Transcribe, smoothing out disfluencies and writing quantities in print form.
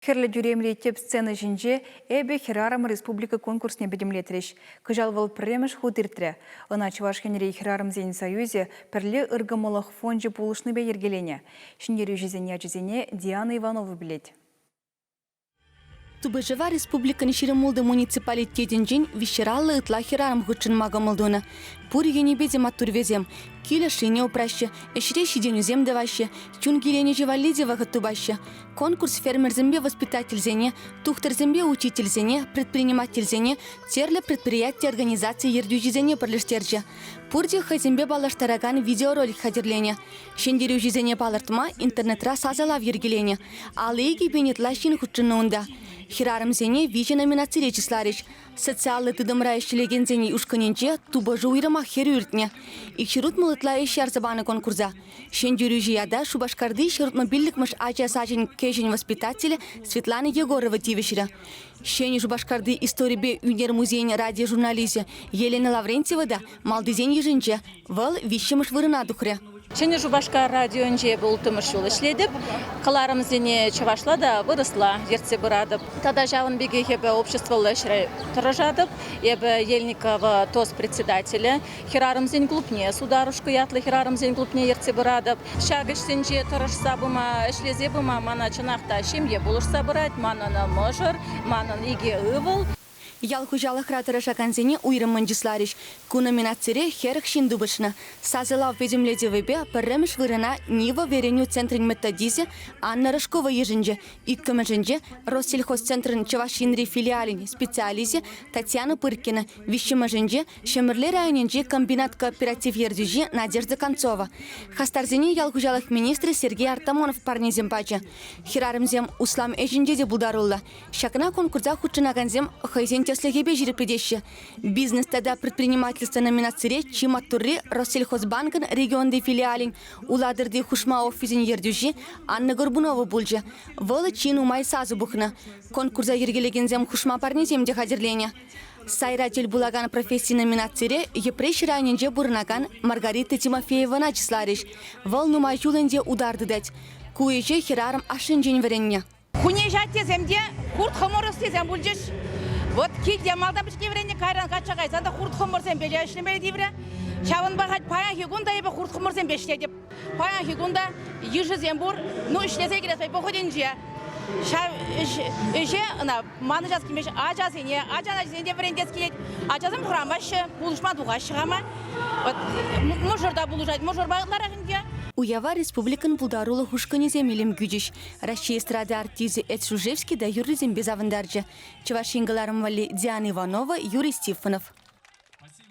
Херлі жүремлі теп сцена жінже әбе Херарам республика конкурсне бедемлетреш. Кыжалвал премеш худыртре. Она Чувашхенерей Херарам зен союзе перле ыргамалах фонжы пулышны бе ергелене. Шиндері жүзене Диана Иванова білет. Тубыжева республиканы ширемулды муниципалитетен жин вещералы ытла Херарам худшын магамылдуны. Пур енебеде матурвезем. Киля шине упраще, эшре шиденюзем деваще, чунгилене жевалиде вахатубаще. Конкурс фермерзембе воспитательзене, тухтерзембе учительзене, предпринимательзене, терле предприятия организации ердюжизене парлештерже. Пурде хазембе балаштараган видеоролик хадерлене. Шендерюжизене балартма интернетра сазалав ергелене. Алыйги бенетла шин худшынуында. Херарымзене виче номинации числарич. Социалы тыдымра ешелегензене ушканенче тубажу уйрама херюртне. Икширут мылытла ешяр забаны конкурса. Шендерюжияда Шубашкарды шерутмобильникмыш ача сажен кешень воспитателя Светлана Егорова тивешира. Шени Шубашкарды историбе юнер музейне радиожурнализе Елена Лаврентьева да малдызен еженче вал вищемыш вырына духре. Шені Жубашкар радионже бұл түмір жол ішледіп, қыларымыздене Чувашлада вырысла, ерце бұрадып. Тада жалын беге ебі обществолы шырай тұрыжадып, ебі Ельникова тоз председателі, Херарымзден клубне, сударушку ятлы Херарымзден клубне ерце бұрадып. Шагышсенже тұрышса бұма, ішлезе бұма, мана чынақта шемге бұлышса бұрад, мананы мұжыр, манын иге ұвыл. Ялхужалы хратыры шаканзене уйрым мандислариш. Ку номинацире херх шиндубышна. Сазылав ведемледе вебе пірреміш вырына Нива вереню центрин методизе Анна Рыжкова ежінже. Иккімі жінже Россельхозцентрин Чавашинри филиалин специализе Татьяна Пыркина. Вещімі жінже Шемірле районенже комбинат кооператив ердюжи Надежда Концова. Хастарзене ялхужалых министрі Сергей Артамонов парнезем пача. Херарымзем услам эжінже де бұлдарулла. Шакына конкурса худшынаганзем хайзен теслегебе жирепредещи. Бизнес тогда предпринимательство номинацире Чиматтурри Россельхозбанкын регионды филиалин уладырды хушма офисин ердюжи Анна Горбунова булжа. Вылы чин умай сазу бухна. Конкурса ергелегензем хушма парнезем де хадерлене. Сайратель булаган профессии номинацире епреш раненже бурнаган Маргарита Тимофеева начислариш. Выл нумай юленде ударды дать. Куеже Херарам ашинжен веренне. Хунежат теземде курт хоморос тезем булжиш. Вот кидя малда бишке врене кайран качагай занда хурт хоморсен беля ишлемели дивре. Чавын багат паян хигунда ебе хурт хоморсен бешле деп. Паян хигунда йыжы зембур, ну ишлесе керес бай походенже. Шав ише на маны жас кимеш ажасене, ажана зенде врендес киет. Ажасым храмаш булушма дугашыгама. Вот можорда булужать, можор багытлар агынге. Уява республикан булдарулы хушканезем илем гүджиш. Россия эстрады артизы Эд Шужевский да Юрий Зембезавандарджа. Чувашингаларым вали Диана Иванова, Юрий Стефанов.